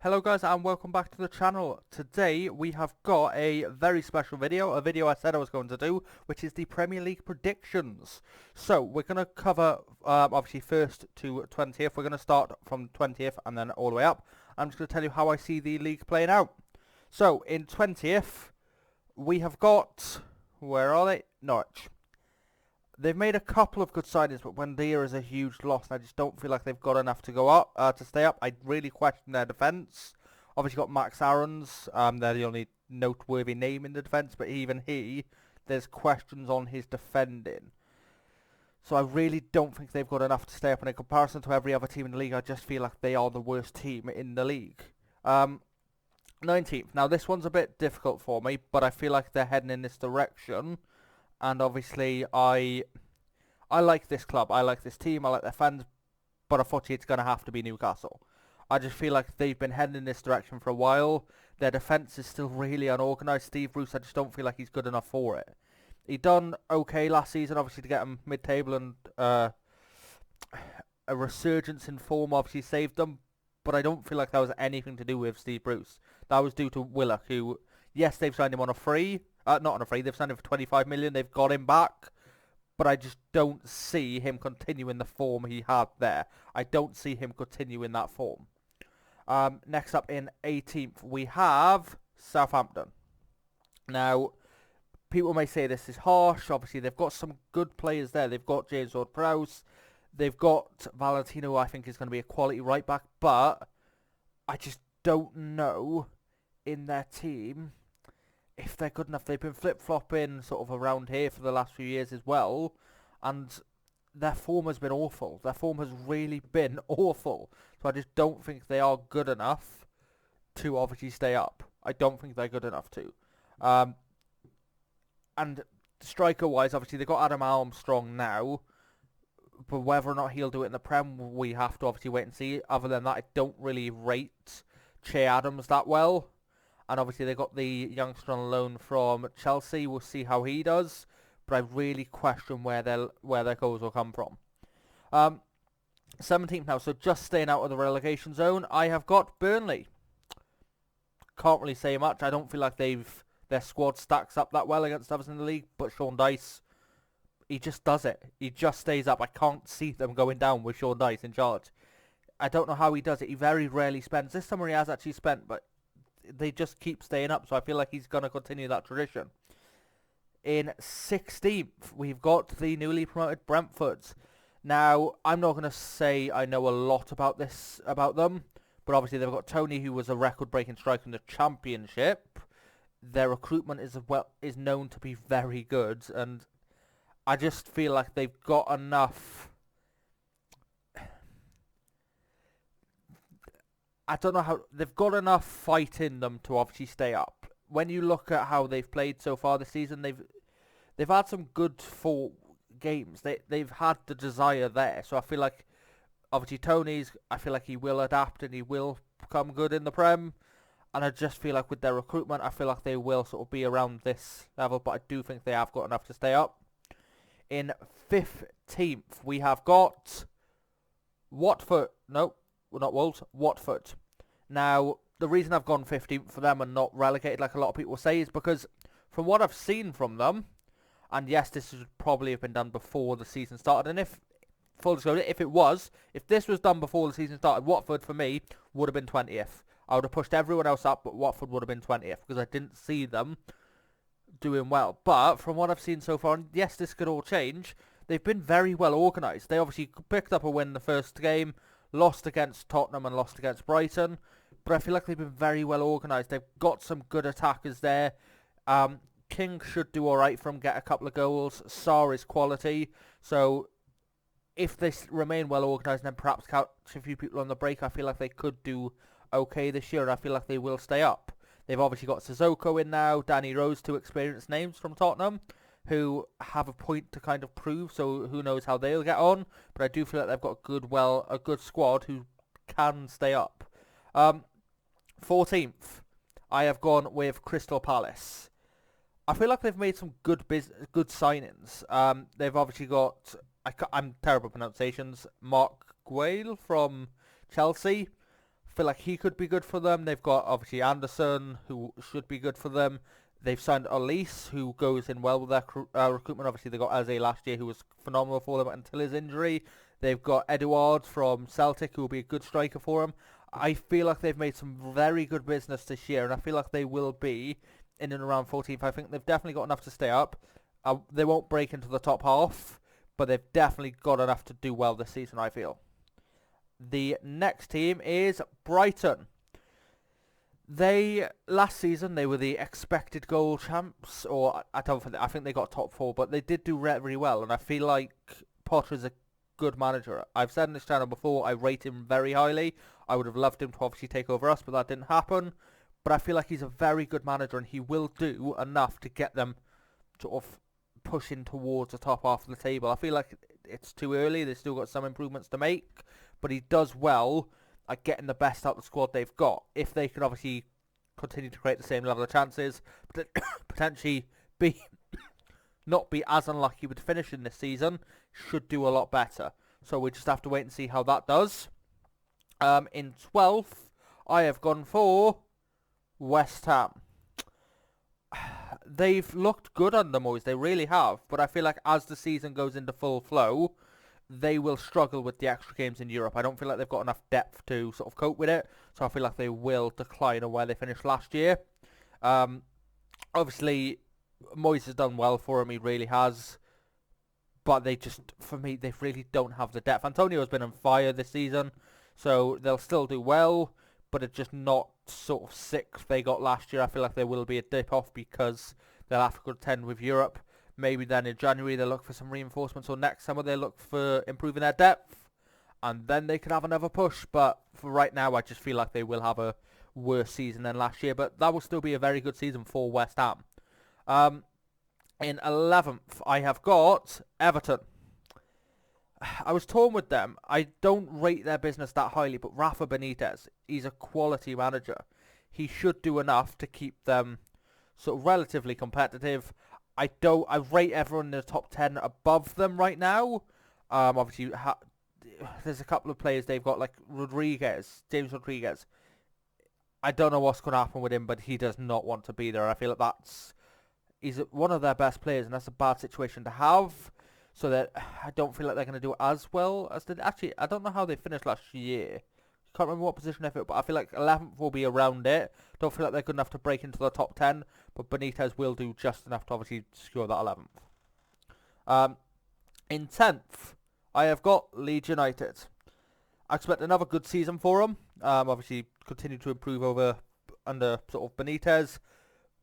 Hello guys and welcome back to the channel. Today we have got a very special video, a video I said I was going to do, which is the Premier League predictions. So we're going to cover obviously 1st to 20th. We're going to start from 20th and then all the way up. I'm just going to tell you how I see the league playing out. So in 20th we have got, where are they? Norwich. They've made a couple of good signings, but Wendia is a huge loss, and I just don't feel like they've got enough to go up, to stay up. I really question their defence. Obviously got Max Aarons, they're the only noteworthy name in the defence, but even there's questions on his defending. So I really don't think they've got enough to stay up, and in comparison to every other team in the league, I just feel like they are the worst team in the league. 19th. Now this one's a bit difficult for me, but I feel like they're heading in this direction. And obviously, I like this club, I like this team, I like their fans, but unfortunately it's going to have to be Newcastle. I just feel like they've been heading in this direction for a while. Their defence is still really unorganised. Steve Bruce, I just don't feel like he's good enough for it. He done okay last season, obviously, to get him mid-table, and a resurgence in form obviously saved them, but I don't feel like that was anything to do with Steve Bruce. That was due to Willock, who, yes, they've signed him on a free. Not on a free, they've signed him for 25 million, they've got him back, but I just don't see him continuing the form he had there. I don't see him continuing that form. Next up in 18th, we have Southampton. Now, people may say this is harsh, obviously they've got some good players there. They've got James Ward-Prowse, they've got Valentino, who I think is going to be a quality right back, but I just don't know in their team if they're good enough. They've been flip-flopping sort of around here for the last few years as well, and their form has been awful. Their form has really been awful. So I just don't think they are good enough to obviously stay up. I don't think they're good enough to. And striker-wise, obviously they've got Adam Armstrong now, but whether or not he'll do it in the Prem, we have to obviously wait and see. Other than that, I don't really rate Che Adams that well. And obviously they got the youngster on loan from Chelsea. We'll see how he does, but I really question where their goals will come from. 17th now, so just staying out of the relegation zone. I have got Burnley. Can't really say much. I don't feel like their squad stacks up that well against others in the league. But Sean Dyche, he just does it. He just stays up. I can't see them going down with Sean Dyche in charge. I don't know how he does it. He very rarely spends. This summer he has actually spent, but they just keep staying up, so I feel like he's going to continue that tradition. In 16th, we've got the newly promoted Brentfords. Now, I'm not going to say I know a lot about them, but obviously they've got Tony, who was a record-breaking striker in the Championship. Their recruitment is known to be very good, and I just feel like they've got enough. I don't know how they've got enough fight in them to obviously stay up. When you look at how they've played so far this season, they've had some good games. They've had the desire there. So I feel like obviously I feel like he will adapt and he will become good in the Prem. And I just feel like with their recruitment, I feel like they will sort of be around this level. But I do think they have got enough to stay up. In 15th, we have got Watford. Nope. Well, not Wolves, Watford. Now, the reason I've gone 15th for them and not relegated like a lot of people say is because from what I've seen from them, and yes, this should probably have been done before the season started, and full disclosure, if this was done before the season started, Watford for me would have been 20th. I would have pushed everyone else up, but Watford would have been 20th because I didn't see them doing well. But from what I've seen so far, and yes, this could all change, they've been very well organised. They obviously picked up a win the first game, lost against Tottenham and lost against Brighton, but I feel like they've been very well organised. They've got some good attackers there. King should do alright for him, get a couple of goals. Sarr is quality, so if they remain well organised and then perhaps catch a few people on the break, I feel like they could do okay this year, and I feel like they will stay up. They've obviously got Sissoko in now, Danny Rose, two experienced names from Tottenham, who have a point to kind of prove, so who knows how they'll get on. But I do feel like they've got a good squad who can stay up. 14th, I have gone with Crystal Palace. I feel like they've made some good signings. They've obviously got, I'm terrible at pronunciations, Mark Guale from Chelsea. feel like he could be good for them. They've got obviously Anderson, who should be good for them. They've signed Elise, who goes in well with their recruitment. Obviously, they got Eze last year, who was phenomenal for them until his injury. They've got Edouard from Celtic, who will be a good striker for them. I feel like they've made some very good business this year, and I feel like they will be in and around 14th. I think they've definitely got enough to stay up. They won't break into the top half, but they've definitely got enough to do well this season, I feel. The next team is Brighton. Last season they were the expected goal champs, or I think they got top 4, but they did do very well, and I feel like Potter is a good manager. I've said on this channel before, I rate him very highly. I would have loved him to obviously take over us, but that didn't happen. But I feel like he's a very good manager, and he will do enough to get them sort of pushing towards the top half of the table. I feel like it's too early. They've still got some improvements to make, but he does well at getting the best out of the squad they've got. If they can obviously continue to create the same level of chances, but potentially not be as unlucky with finishing this season, should do a lot better. So we just have to wait and see how that does. In 12th, I have gone for West Ham. They've looked good under Moyes, they really have, but I feel like as the season goes into full flow, they will struggle with the extra games in Europe. I don't feel like they've got enough depth to sort of cope with it, so I feel like they will decline on where they finished last year. Obviously, Moyes has done well for him, he really has, but for me, they really don't have the depth. Antonio has been on fire this season, so they'll still do well, but it's just not sort of 6th they got last year. I feel like there will be a dip off because they'll have to contend with Europe. Maybe then in January they'll look for some reinforcements, or next summer they'll look for improving their depth, and then they can have another push. But for right now, I just feel like they will have a worse season than last year, but that will still be a very good season for West Ham. In 11th, I have got Everton. I was torn with them. I don't rate their business that highly, but Rafa Benitez, he's a quality manager. He should do enough to keep them sort of relatively competitive. I rate everyone in the top 10 above them right now. Obviously, there's a couple of players they've got, like James Rodriguez. I don't know what's going to happen with him, but he does not want to be there. I feel like he's one of their best players, and that's a bad situation to have. So that I don't feel like they're going to do as well as they actually. I don't know how they finished last year. Can't remember what position they fit, but I feel like 11th will be around it. Don't feel like they're good enough to break into the top 10, but Benitez will do just enough to obviously secure that 11th. In 10th, I have got Leeds United. I expect another good season for them. Obviously, continue to improve under sort of Benitez.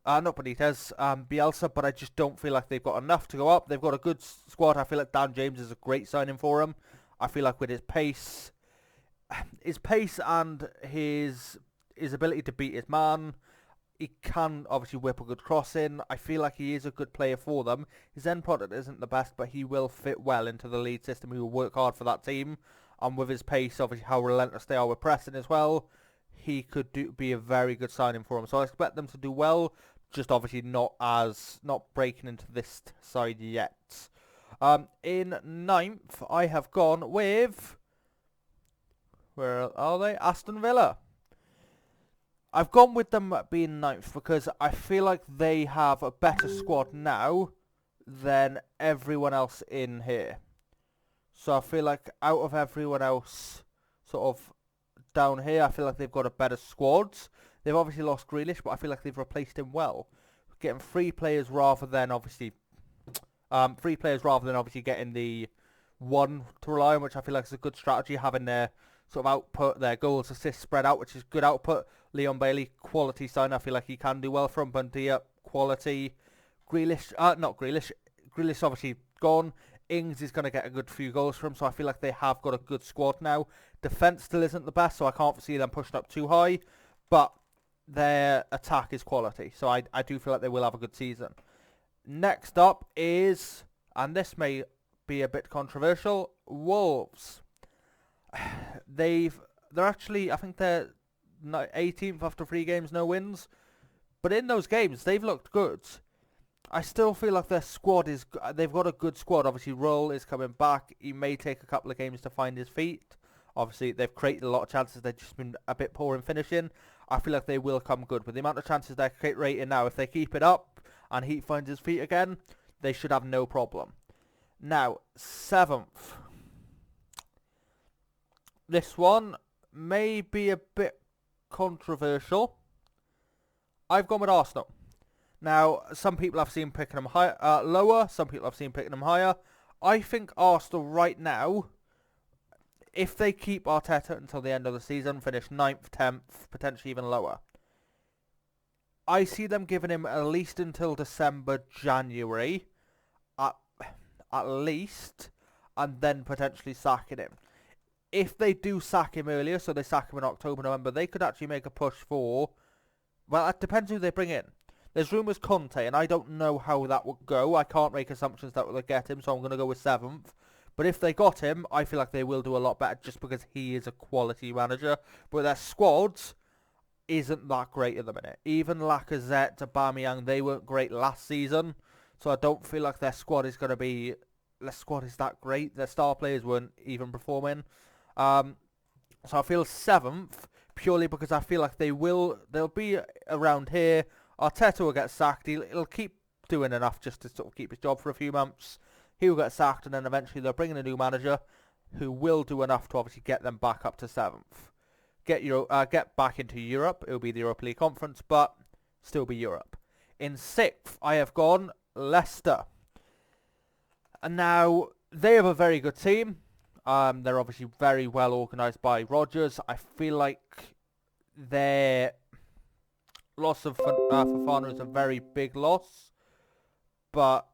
Bielsa, but I just don't feel like they've got enough to go up. They've got a good squad. I feel like Dan James is a great signing for him. I feel like with his pace and his ability to beat his man, he can obviously whip a good cross in. I feel like he is a good player for them. His end product isn't the best, but he will fit well into the Leeds system. He will work hard for that team. And with his pace, obviously how relentless they are with pressing as well, he could be a very good signing for him. So I expect them to do well, just obviously not breaking into this side yet. In 9th, I have gone with... Where are they? Aston Villa. I've gone with them being 9th because I feel like they have a better squad now than everyone else in here. So I feel like out of everyone else sort of down here, I feel like they've got a better squad. They've obviously lost Grealish, but I feel like they've replaced him well. Getting three players rather than obviously getting the one to rely on, which I feel like is a good strategy, having their sort of output, their goals, assists spread out, which is good output. Leon Bailey, quality sign. I feel like he can do well from Bundia, quality. Grealish obviously gone. Ings is going to get a good few goals from him, so I feel like they have got a good squad now. Defence still isn't the best, so I can't see them pushing up too high, but their attack is quality, so I do feel like they will have a good season. Next up is, and this may be a bit controversial, Wolves. They're actually, I think they're 18th after 3 games, no wins, but in those games they've looked good. I still feel like their squad they've got a good squad. Obviously Roll is coming back. He may take a couple of games to find his feet. Obviously, they've created a lot of chances. They've just been a bit poor in finishing. I feel like they will come good. With the amount of chances they're creating now, if they keep it up and he finds his feet again, they should have no problem. Now, 7th. This one may be a bit controversial. I've gone with Arsenal. Now, some people I've seen picking them lower. Some people I've seen picking them higher. I think Arsenal right now, if they keep Arteta until the end of the season, finish 9th, 10th, potentially even lower. I see them giving him at least until December, January, at least, and then potentially sacking him. If they do sack him earlier, so they sack him in October, November, they could actually make a push for, well, it depends who they bring in. There's rumours Conte, and I don't know how that would go. I can't make assumptions that will get him, so I'm going to go with 7th. But if they got him, I feel like they will do a lot better just because he is a quality manager. But their squad isn't that great at the minute. Even Lacazette, Aubameyang, they weren't great last season. So I don't feel like their squad is going to be... Their squad is that great. Their star players weren't even performing. So I feel 7th, purely because I feel like they'll be around here. Arteta will get sacked. He'll keep doing enough just to sort of keep his job for a few months. He will get sacked, and then eventually they'll bring in a new manager who will do enough to obviously get them back up to 7th. Get back into Europe. It will be the Europa League Conference, but still be Europe. In 6th, I have gone Leicester. And now, they have a very good team. They're obviously very well organised by Rodgers. I feel like their loss of Fofana is a very big loss, but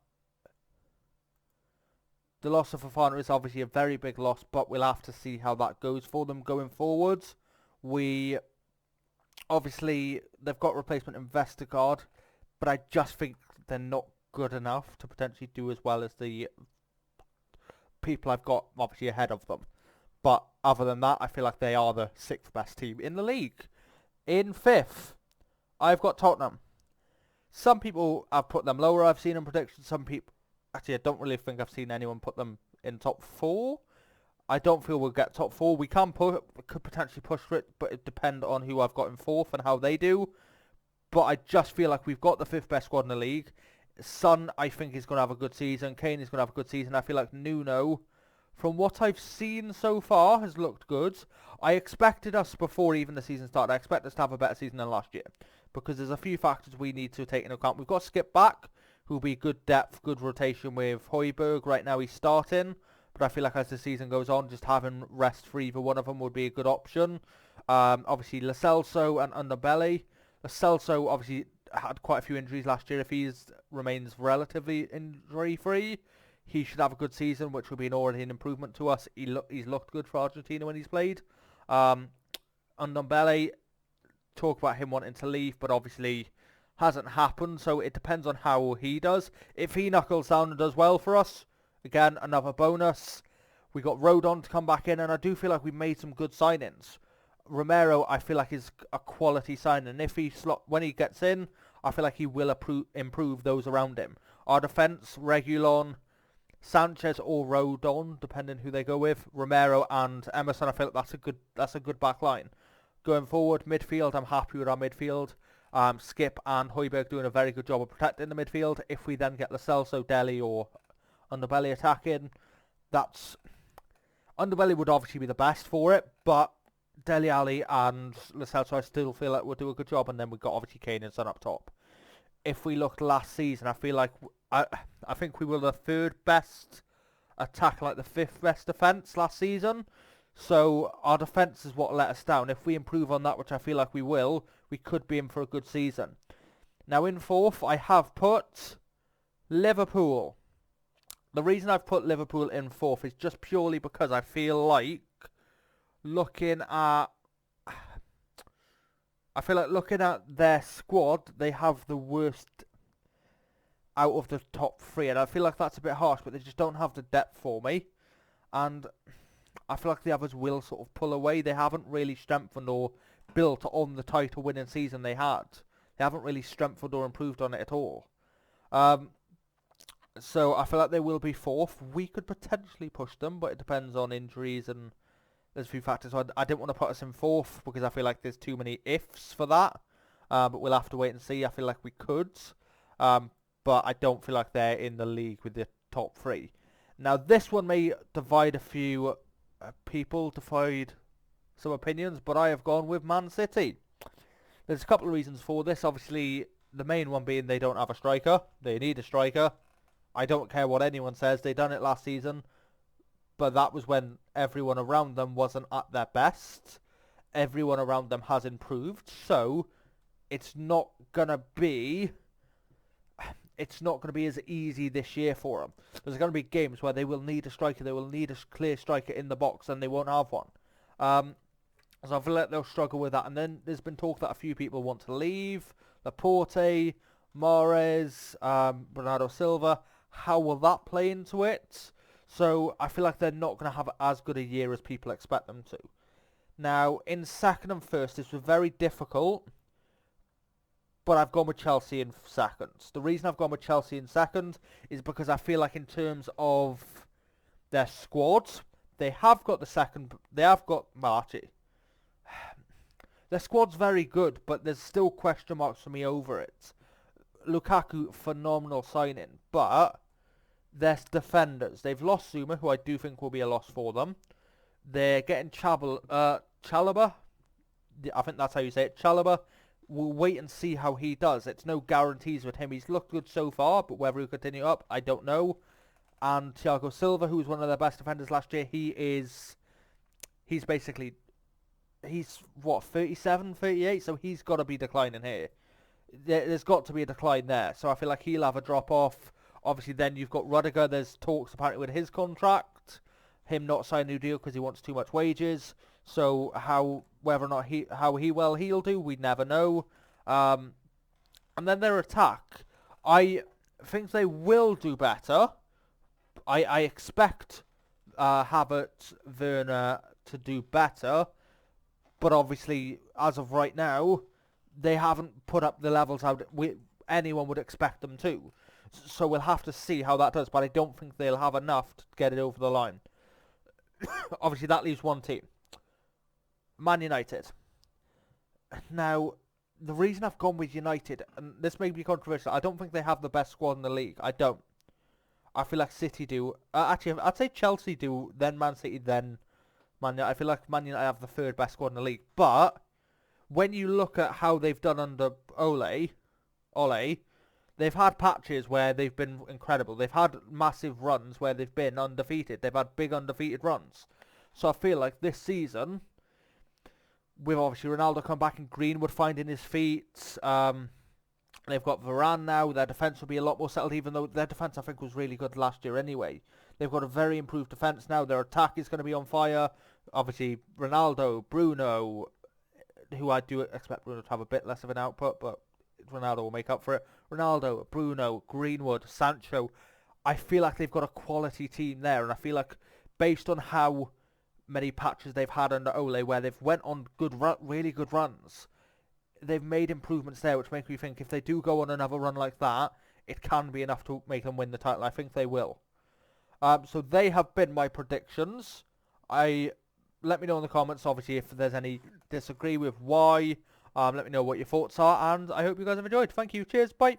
the loss of Fofana is obviously a very big loss, but we'll have to see how that goes for them going forwards. Obviously, they've got replacement in Vestergaard, but I just think they're not good enough to potentially do as well as the people I've got obviously ahead of them. But other than that, I feel like they are the 6th best team in the league. In 5th, I've got Tottenham. Some people have put them lower. I've seen in predictions. Some people... Actually, I don't really think I've seen anyone put them in top 4. I don't feel we'll get top 4. We could potentially push for it, but it depends on who I've got in 4th and how they do. But I just feel like we've got the 5th best squad in the league. Son, I think, is going to have a good season. Kane is going to have a good season. I feel like Nuno, from what I've seen so far, has looked good. I expected us, before even the season started, I expect us to have a better season than last year. Because there's a few factors we need to take into account. We've got Skip back, who'll be good depth, good rotation with Højbjerg. Right now he's starting. But I feel like as the season goes on, just having rest for either one of them would be a good option. Obviously, Lo Celso and Underbelly. Lo Celso obviously had quite a few injuries last year. If he remains relatively injury-free, he should have a good season, which will be already an improvement to us. He's looked good for Argentina when he's played. Underbelly, talk about him wanting to leave, but obviously hasn't happened, so it depends on how he does. If he knuckles down and does well for us, again, another bonus. We got Rodon to come back in, and I do feel like we made some good signings. Romero, I feel like, is a quality signing. If when he gets in, I feel like he will improve those around him. Our defence, Reguilon, Sanchez or Rodon, depending who they go with. Romero and Emerson, I feel like that's a good back line. Going forward, midfield, I'm happy with our midfield. Skip and Højbjerg doing a very good job of protecting the midfield. If we then get Lo Celso, Dele or Underbelly attacking, Underbelly would obviously be the best for it, but Dele Alli and Lo Celso, I still feel like we'll do a good job, and then we've got obviously Kane and Son up top. If we looked last season, I feel like I think we were the 3rd best attack, like the 5th best defence last season. So our defence is what let us down. If we improve on that, which I feel like we will, we could be in for a good season. Now in 4th, I have put Liverpool. The reason I've put Liverpool in 4th is just purely because I feel like looking at their squad, they have the worst out of the top 3, and I feel like that's a bit harsh, but they just don't have the depth for me, and I feel like the others will sort of pull away. They haven't really strengthened or built on the title winning season they had. They haven't really strengthened or improved on it at all. So I feel like they will be 4th. We could potentially push them, but it depends on injuries, and there's a few factors. So I didn't want to put us in fourth because I feel like there's too many ifs for that. But we'll have to wait and see. I feel like we could. But I don't feel like they're in the league with the top three. Now, this one may divide a few people, divide some opinions, but I have gone with Man City. There's a couple of reasons for this. Obviously, the main one being they don't have a striker. They need a striker. I don't care what anyone says. They done it last season, but that was when everyone around them wasn't at their best. Everyone around them has improved, so it's not gonna be as easy this year for them. There's going to be games where they will need a striker. They will need a clear striker in the box, and they won't have one. So I feel like they'll struggle with that. And then there's been talk that a few people want to leave. Laporte, Mahrez, Bernardo Silva. How will that play into it? So I feel like they're not going to have as good a year as people expect them to. Now, in second and first, this was very difficult. But I've gone with Chelsea in second. The reason I've gone with Chelsea in second is because I feel like in terms of their squads, they have got the second. They have got Marty. Their squad's very good, but there's still question marks for me over it. Lukaku, phenomenal signing, but their defenders. They've lost Zuma, who I do think will be a loss for them. They're getting Chalobah. I think that's how you say it. Chalobah. We'll wait and see how he does. It's no guarantees with him. He's looked good so far, but whether he'll continue up, I don't know. And Thiago Silva, who was one of their best defenders last year, he's what, 37, 38? So he's got to be declining here. There's got to be a decline there. So I feel like he'll have a drop-off. Obviously, then you've got Rudiger. There's talks apparently with his contract. Him not signing a new deal because he wants too much wages. So whether or not he'll do, we never know. And then their attack, I think they will do better. I expect Havertz, Werner to do better, but obviously as of right now, they haven't put up the levels anyone would expect them to. So we'll have to see how that does, but I don't think they'll have enough to get it over the line. Obviously, that leaves one team. Man United. Now, the reason I've gone with United, and this may be controversial, I don't think they have the best squad in the league. I don't. I feel like City do. Actually, I'd say Chelsea do, then Man City, then Man United. I feel like Man United have the third best squad in the league. But when you look at how they've done under Ole, they've had patches where they've been incredible. They've had massive runs where they've been undefeated. They've had big undefeated runs. So I feel like this season, with obviously Ronaldo come back and Greenwood finding his feet, they've got Varane now. Their defence will be a lot more settled, even though their defence I think was really good last year anyway. They've got a very improved defence now. Their attack is going to be on fire. Obviously Ronaldo, Bruno, who I do expect Bruno to have a bit less of an output, but Ronaldo will make up for it. Ronaldo, Bruno, Greenwood, Sancho. I feel like they've got a quality team there, and I feel like based on how many patches they've had under Ole, where they've went on really good runs, they've made improvements there, which makes me think if they do go on another run like that, it can be enough to make them win the title. I think they will. So they have been my predictions. Let me know in the comments, obviously, if there's any disagree with why. Let me know what your thoughts are, and I hope you guys have enjoyed. Thank you. Cheers. Bye.